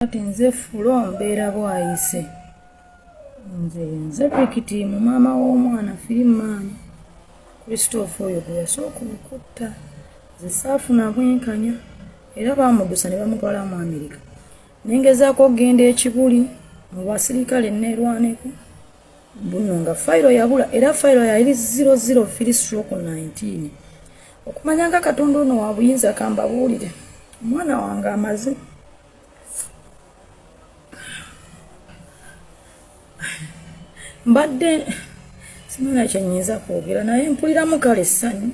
Kati nze fulo mbeera Bwayise. Nze victim maama w'omwana firimaani Christopher oyo Gweyasooka Okutta. Nze saafuna bwenkanya era baamudusa ne bamutwala mu Amerika. Nengezaako okugenda ekibuli mu basirikale neerwaneko Bwiino nga fayiro yabula era fayiro yali 003/19. Okumanya nga Katonda ono wa buyinza kambabuulire omwana wange amaze mbadde simanya kyennyinza kwogera naye mpuliramu kale essanyu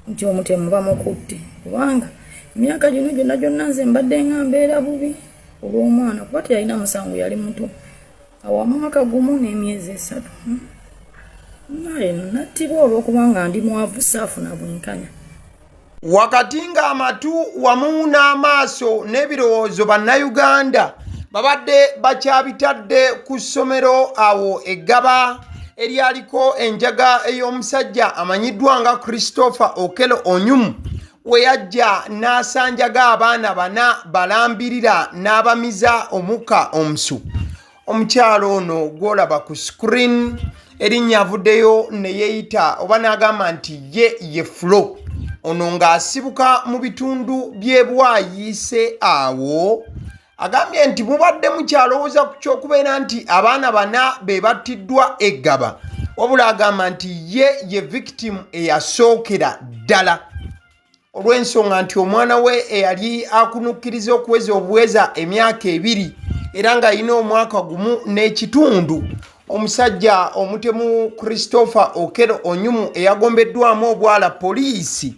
nti Omutemu bamukutte kubanga emyaka gino gyonna nze mbadde nga mbeera bubi olw'omwana kuba teyalina musango yali muto awamu mwaka gumu n'emyezi 3 naye nattibwa olw'okubanga ndi mwavu saafuna bwenkanya. Wakati ng'amatu wamu n'amaaso n'ebirowoozo bannayuganda babadde bakyabitadde ku ssomero awo e Gaba eryaliko enjaga ey'omusajja amanyiddwa nga Christopher Okello Onyumu we yajja n'asanjaga abaana bana balambirira n'abamiza omukka omusu. Omukyalo ono gw'olaba ku screen erinnya avuddeyo ne yeeyita oba n'agamba nti ye Flo ono ng'asibuka mu bitundu by'e Bwayise awo agambye nti mubadde mukyalowooza ku ky'okubeera nti abaana bana be battiddwa e Gaba wabula agamba nti ye victim eyasookera ddala olw'ensonga nti omwana we eyali akunukkiriza okuweza obuweza emyaka 2 era ng'alina omwaka gumu n'ekitundu. Omusajja Omutemu Christopher Okello Onyumu eyagombeddwamu obwala poliisi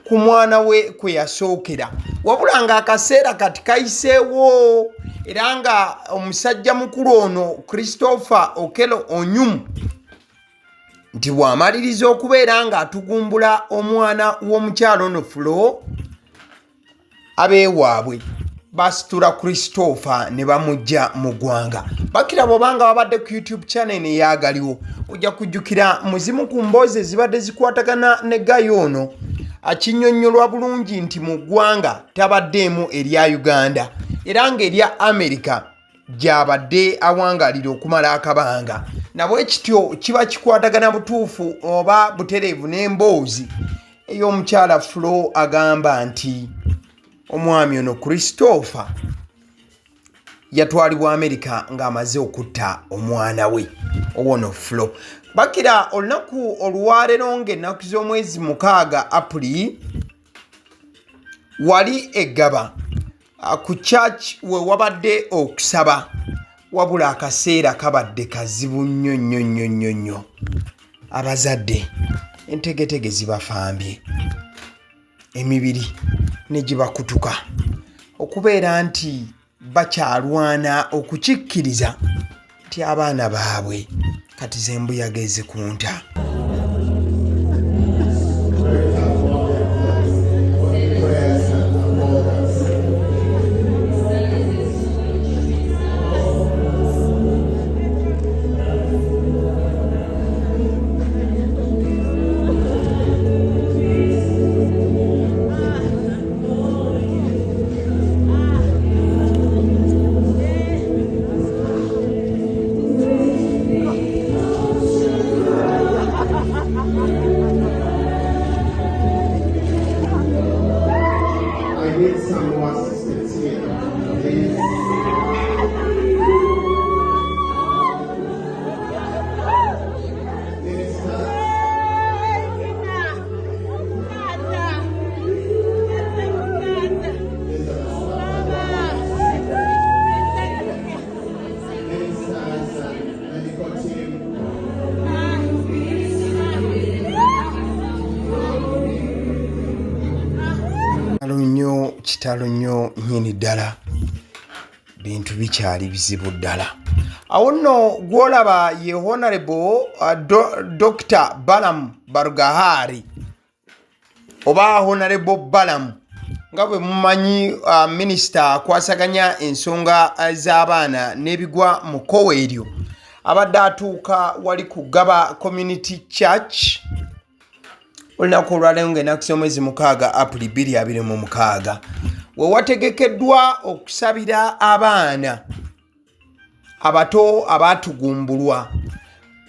ku mwana we kwe yasookera wabula ng'akaseera kati kayiseewo era nga omusajja mukulu ono Christopher Okello Onyumu nti bw'amaliriza okubeera ng'atugumbula omwana w'omukyalo ono Flo abeewaabwe basitula Christopher ne bamujja mu ggwanga. Bakira bw'obanga babadde ku YouTube channel eyagaliwo ojja kujjukira muzimu ku mboozi ezibadde zikwatagana ne gayo ono akinnyonnyolwa bulungi nti mu ggwanga tabaddeemu erya Uganda era ng'erya Amerika gy'abadde awangalira okumala akabanga nabwe kityo kiba kikwatagana butuufu oba butereevu n'emboozi ey'omukyala Flo agamba nti omwami ono Christopher yatwalibwa Amerika ng'amaze okutta omwana we owono Flo. Bakira olunaku olwaleero ng'ennaku z'omwezi 6 Apuli wali e Gaba ku church we wabadde okusaba wabula akaseera kabadde kazibu nnyo. Abazadde entegetege zibafambye emibiri ne gibakutuka okubeera nti bakyalwana okukikkiriza nti abaana baabwe kati zembuyaga ezikunta. Kitalo nnyo nnyini ddala bintu bikyali bizibu ddala. Awo nno gw'olaba ye Honorable Dr. Balaam Barugahari oba Honorable Balaam nga bwe mumanyi minisita akwasaganya ensonga z'abaana n'ebigwa mu kkowe eryo abadde atuuka wali ku Gaba Community Church olunaku olwaleero ng'ennaku z'omwezi 6 Apuli 2026 we wategekeddwa okusabira abaana abato abaatugumbulwa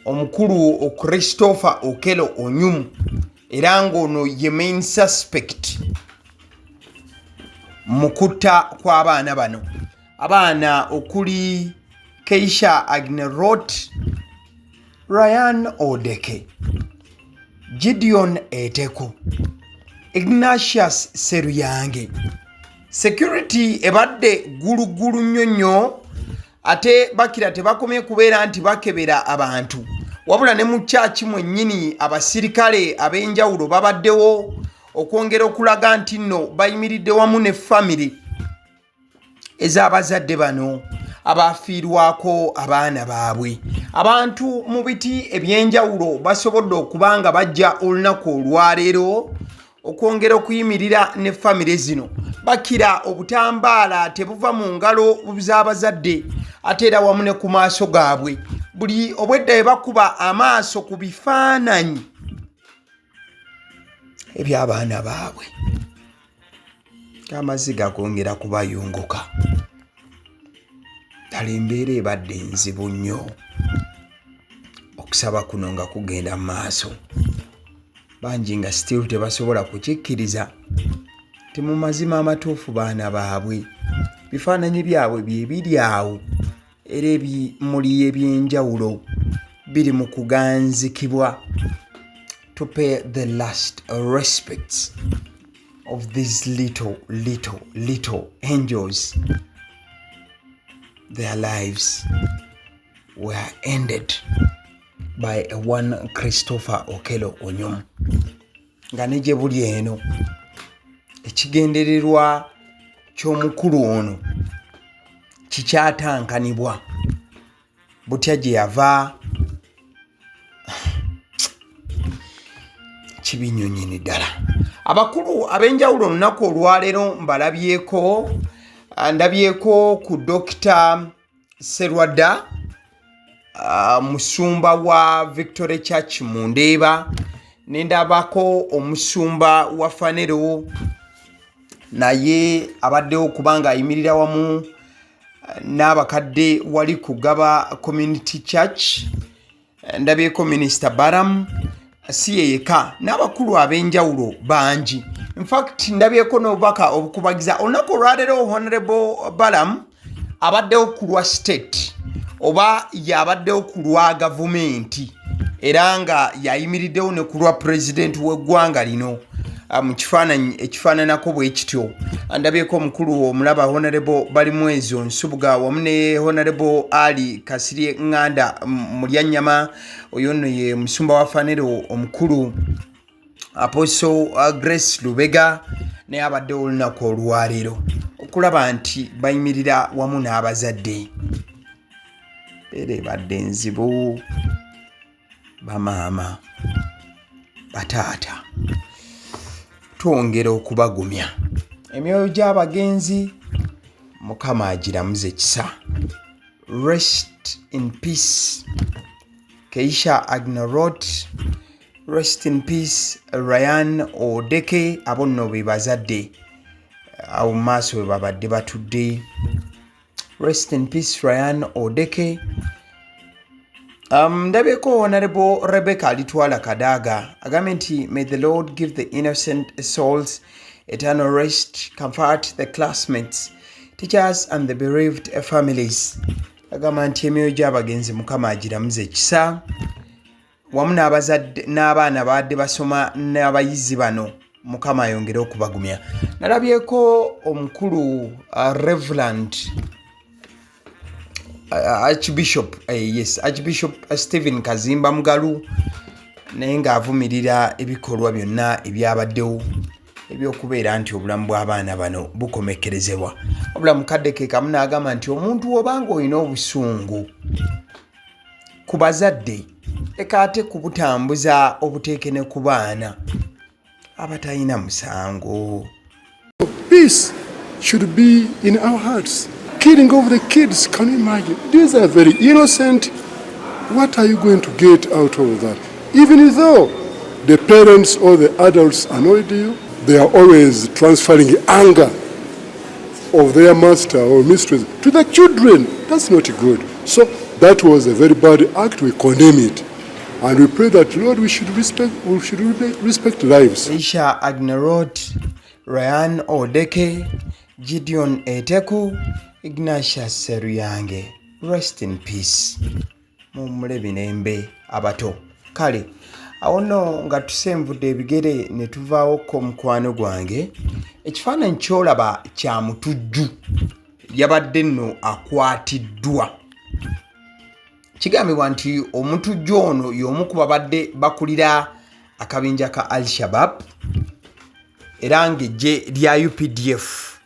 omukulu Christopher Okello Onyumu era ng'ono ye main suspect mu kutta kw'abaana bano. Abaana okuli Keisha Agnerot, Ryan Odeke, Gideon Eteko, Ignatius Seruyange. Security ebadde gulugulu nnyo ate bakira tebakomye kubeera nti bakebera abantu wabula ne mu church mwennyini abasirikale ab'enjawulo babaddewo okwongera okulaga nti nno bayimiridde wamu ne family ez'abazadde bano abafiirwako abaana baabwe. Abantu mu biti ebyenjawulo basobodde okuba nga bajja olunaku olwaleero okwongera okuyimirira ne family zino. Bakira obutambaala tebuva mu ngalo z'abazadde ate era wamu ne ku maaso gaabwe. Buli obwedda bakuba amaaso ku bifaananyi eby'abaana baabwe amazzi gagongera kubayunguka. Ddala embeera ebadde nzibu nnyo, okusaba kuno nga kugenda mu maaso. Bangi nga still tebasobola kukikkiriza ti mu mazima amatuufu baana baabwe, bifaananyi byabwe bye biri awo era ebimuli ebyenjawulo biri mu kuganzikibwa to pay the last respects of these little angels. Their lives were ended by one Christopher Okello Onyumu. Nga ne gye buli eno ekigendererwa ky'omukulu ono kikyatankanibwa. Butya gye yava kibinyonyini ddala. Abakulu ab'enjawulo olunaku olwaleero ndabyeko ku Dr. Serwadda, musumba wa Victory Church mu Ndeeba, nendabako omusumba wa Fanero naye abaddewo kubanga ayimirira wamu n'abakadde wali ku Gaba Community Church. Ndabyeko Minister Baram si yeka n'abakulu ab'enjawulo bangi. In fact ndabyeko n'obubaka obukubagiza olunaku olwaleero Honorable Baram abaddewo ku lwa state oba yabaddewo ku lwa gavumenti era nga yayimiriddewo ne ku lwa president w'eggwanga lino mu kifaananyi ekifaananako bwe kityo. Ndabyeko omukulu omulaba Honorable Balimwezo Nsubuga wamu ne Honorable Ali Kasirye Nganda Mulyannyama, oyo nno ye musumba wa Fanero omukulu Apostle Grace Lubega naye abaddewo olunaku olwaleero okulaba nti bayimirira wamu n'abazadde. Era ebadde nzibu, bamaama bataata twongera okubagumya. Emyoyo gy'abagenzi Mukama agiramuze kisa. Rest in peace Keisha Agnerot, rest in peace Ryan Odeke. Abo nno be bazadde awo maaso we babadde batudde. Rest in peace Ryan Odeke. Ndabyeko Honorable Rebecca Alitwala Kadaga agambye nti may the Lord give the innocent souls eternal rest, comfort the classmates, teachers and the bereaved families. Agamba nti emyoyo gy'abagenzi Mukama agiramuze ekisa wamu n'abazadde n'abaana badde basoma n'abayizi bano Mukama ayongere okubagumya. Nalabyeko omukulu Reverend Archbishop Archbishop Stephen Kazimba Mugalu naye ng'avumirira ebikolwa byonna ebyabaddewo ebyokubeera nti obulamu bw'abaana bano bukomekerezebwa. Obula mukadde ke kamu n'agamba nti omuntu obanga olina obusungu ku bazadde leka ate kubutambuza obuteeke ne ku baana abatalina musango. Peace should be in our hearts. Killing of the kids, can you imagine? These are very innocent. What are you going to get out of that? Even though the parents or the adults annoyed you, they are always transferring anger of their master or mistress to the children. That's not good. So that was a very bad act. We condemn it. And we pray that, Lord, we should respect lives. Isha Agnerot, Ryan Odeke, Gideon Eteku, Ignatius Seruyange. Rest in peace. Mumule binembe abato. Kale, awono nga tusemvudde ebigere ne tuvaawo ko mukwano gwange. Ekifaananyi ky'olaba kya mutujju. Yabadde nno akwatiddwa. Kigambibwa nti omutujju ono y'omu ku babadde bakulira akabinja ka Al-Shabaab era ng'eggye lya UPDF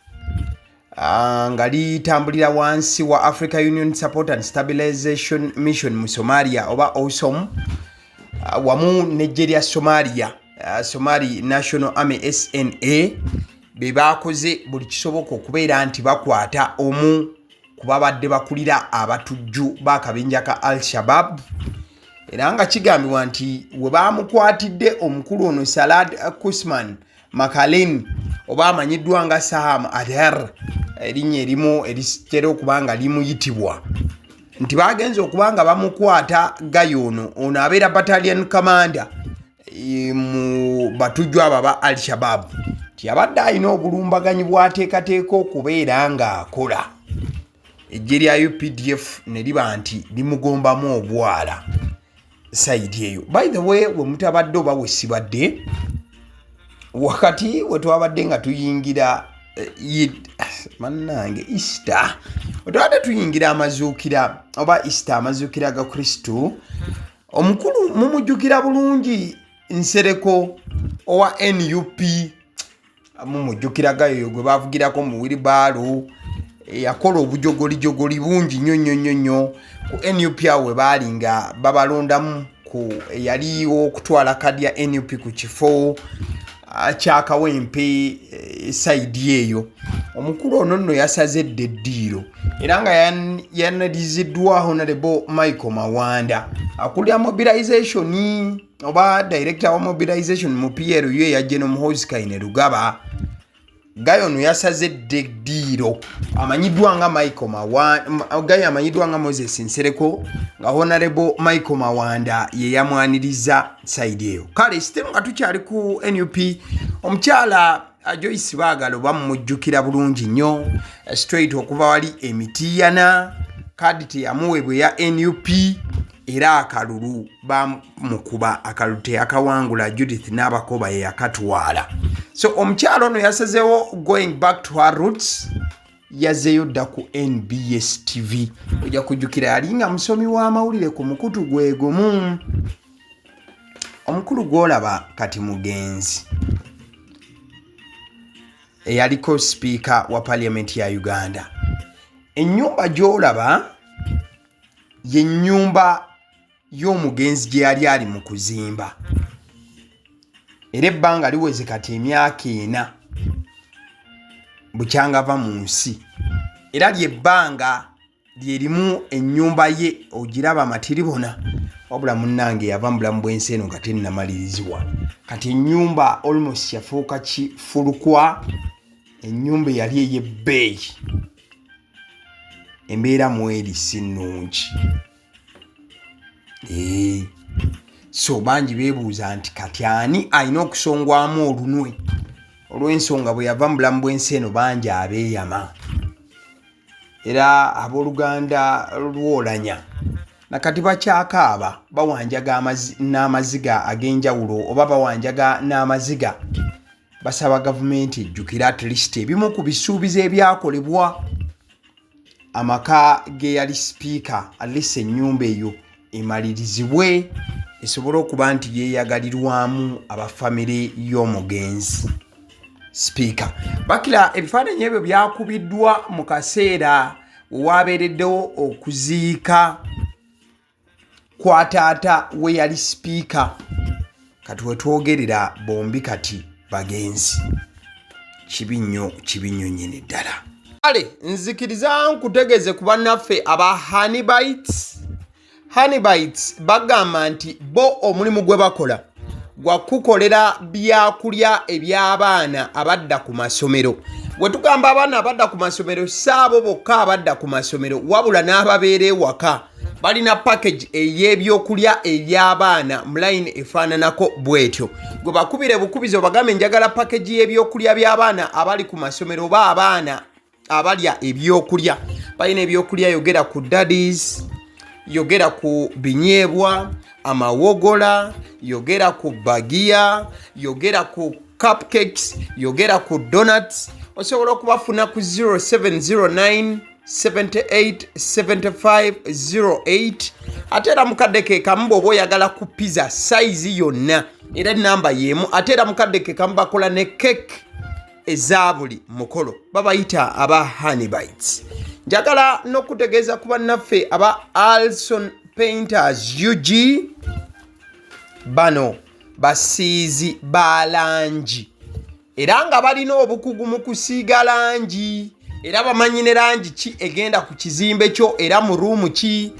nga litambulira wansi wa Africa Union Support and Stabilization Mission mu Somalia oba OSOM wamu n'eggye lya Somalia Somali National Army SNA be bakoze buli kisoboka okubeera nti bakwata omu kubabadde bakulira abatujju bakabinja ka Al-Shabaab era nga kigambibwa nti we bamukwatidde omukulu ono Salad Kusman Makalin oba amanyiddwa nga Saham Adher erinnya erimu eritera okuba nga limuyitibwa nti bagenze okuba nga bamukwata gayono ono abeera battalion commander mu batujju abo ba Al-Shabaab tiyabadde alina obulumbaganyi bwateekateeka okubeera nga akola eggye lya UPDF ne liba nti limugombamu obwala saidi eyo. By the way, we mutabadde oba we sibadde wakati we twabadde nga tuyingira mannange Easter otwabadde tuyingira amazuukira oba Easter amazuukira ga Kristo omukulu mumujjukira bulungi Nsereko owa NUP mumujjukira gayo gwe bavugirako mu wheelbarrow yakola obujogoli bungi nnyo ku NUP awe baali nga babalondamu ku yaliwo okutwala kadi ya NUP ku kifo kyakawempe saidi eyo omukulu ono nno yasazedde eddiiro era nga yanaliziddwa Honorable Michael Mawanda akulira mobilization oba director wa mobilization mu PRU ya General Hosikaine Rugaba gayo no yasazedde eddiiro amanyiddwa nga Michael Mawanda gayo amanyiddwa nga Moses Nsereko nga Honorable Michael Mawanda ye yamwaniriza side eyo. Kale sitemu nga tukyali ku NUP omukyala Joyce Baagalo bamujjukira bulungi nnyo straight okuva wali Emitiyana kaditi yamuwebwe ya NUP era akalulu bamukuba akalute akawangula Judith n'abakoba ye yakatwala. So omukyalo ono yasazeewo going back to her roots yazeeyo dda ku NBS TV ojja kujjukira yali nga musomi w'amawulire ku mukutu gwe gumu omukulu gw'olaba kati mugenzi eyaliko speaker wa parliament ya Uganda. Ennyumba gy'olaba ye nnyumba y'omugenzi gye yali ali mu kuzimba era ebbanga liweze kati emyaka 4 bukyanga ava mu nsi era lyebbanga lyerimu ennyumba ye ogiraba amatiribona wabula munnange yava mu bulamu bw'ensi eno nga tennamalirizibwa kati ennyumba almost yafuuka kifulukwa ennyumba yali ey'ebbeeyi embeera mweri si nnungi so bangi beebuuza nti kati ani alina okusongwamu olunwe olw'ensonga bwe yava mu bulamu bw'ensi eno bangi abeeyama era abooluganda lwolanya nakati bakyakaaba bawanjaga n'amaziga ag'enjawulo oba bawanjaga n'amaziga basaba gavumenti ejjukira at least ebimu ku bisuubizo ebyakolebwa amaka ge yali speaker at least ennyumba eyo emalirizibwe esobole okuba nti yeeyagalirwamu abafamire y'omugenzi speaker. Bakira ebifaananyi ebyo byakubiddwa mu kaseera wabeereddewo okuziika kwa taata we yali speaker kati wetwogerera bombi kati bagenzi kibi nnyo nyini ddala. Kale nzikiriza nkutegeze ku bannaffe aba Honeybites bagamba nti bo omulimu gwe bakola gwa kukolera byakulya eby'abaana abadda ku masomero bwe tugamba abaana abadda ku masomero saabo bokka abadda ku masomero wabula n'ababeera ewaka balina package ey'ebyokulya eby'abaana mu line efaananako bwetyo. Gwe bakubire bukubizo bagambe njagala package y'ebyokulya by'abaana abali ku masomero oba abaana abalya ebyokulya. Balina ebyokulya yogera ku daddies, yogera ku binyeebwa, amawogola, yogera ku bagiya, yogera ku cupcakes, yogera ku donuts. Osobola okubafuna ku 0709 787508 ate era mukadde ke kamu bw'oba oyagala ku pizza size yonna era enamba y'emu. Ate era mukadde ke kamu bakola ne cake eza buli mukolo babayita aba honey bites. Njagala n'okutegeeza ku bannaffe aba Alson Painters UG, bano basiizi ba langi era nga balina obukugu mu kusiiga langi era bamanyi ne langi ki egenda ku kizimbe kyo era mu ruumu ki.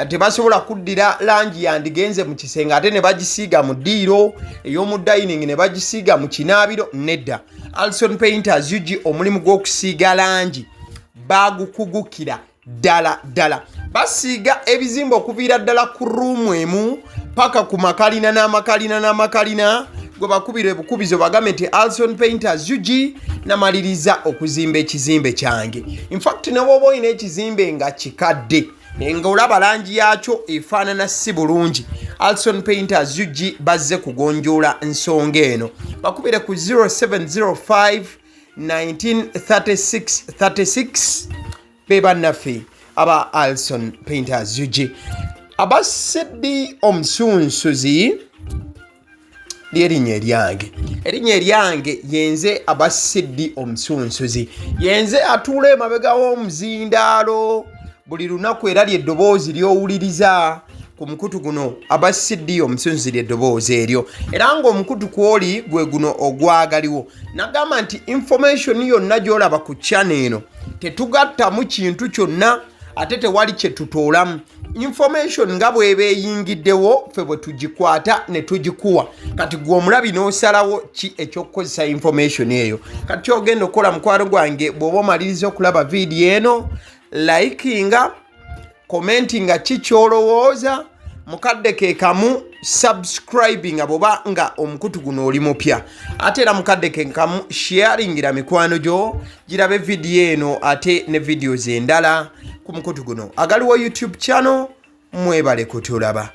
Tebasobola kuddira langi yandigenze mu kisenge ate ne bagisiiga mu ddiiro ey'omu dining ne bagisiiga mu kinaabiro. Nedda, Alson Painters UG omulimu gw'okusiiga langi bagukugukira ddala. Basiiga ebizimbe okuviira ddala ku ruumu emu paka ku makalina n'amakalina. Gwe bakubire bukubizo bagambe nti Alson Painters UG namaliriza okuzimba ekizimbe kyange. In fact ne bw'oba olina ekizimbe nga kikadde nga olaba langi yaakyo efaanana si bulungi, Alson Painters UG bazze kugonjoola nsonga eno. Bakubire ku 0705 193636 be bannaffe aba Alson Painters UG. Aba Sedi Omusunsuzi lyerinnya eryange yenze aba Sedi Omusunsuzi. Yenze atuula emabega w'omuzindaalo buli lunaku era ly'eddoboozi ly'owuliriza ku mukutu guno aba Sedi Omusunsuzi ly'eddoboozi eryo era ng'omukutu kw'oli gwe guno ogwagaliwo. Nagamba nti information yonna gy'olaba ku channel eno tetugattamu kintu kyonna ate tewali kye tutoolamu. Information nga bw'eba eyingiddewo ffe bwe tugikwata ne tugikuwa. Kati gwe omulabi n'osalawo ki eky'okukozesa information eyo. Kati ky'ogenda okukola mukwano gwange bw'oba omaliriza okulaba vidiyo eno, likinga, commentinga ki ky'olowooza, mukadde ke kamu subscribinga bw'oba nga omukutu guno oli mupya. Ate era mukadde ke kamu sharingira mikwano gyo girabe vidiyo eno ate ne videos endala ku mukutu guno. Agaliwo YouTube channel, mwebale kutulaba.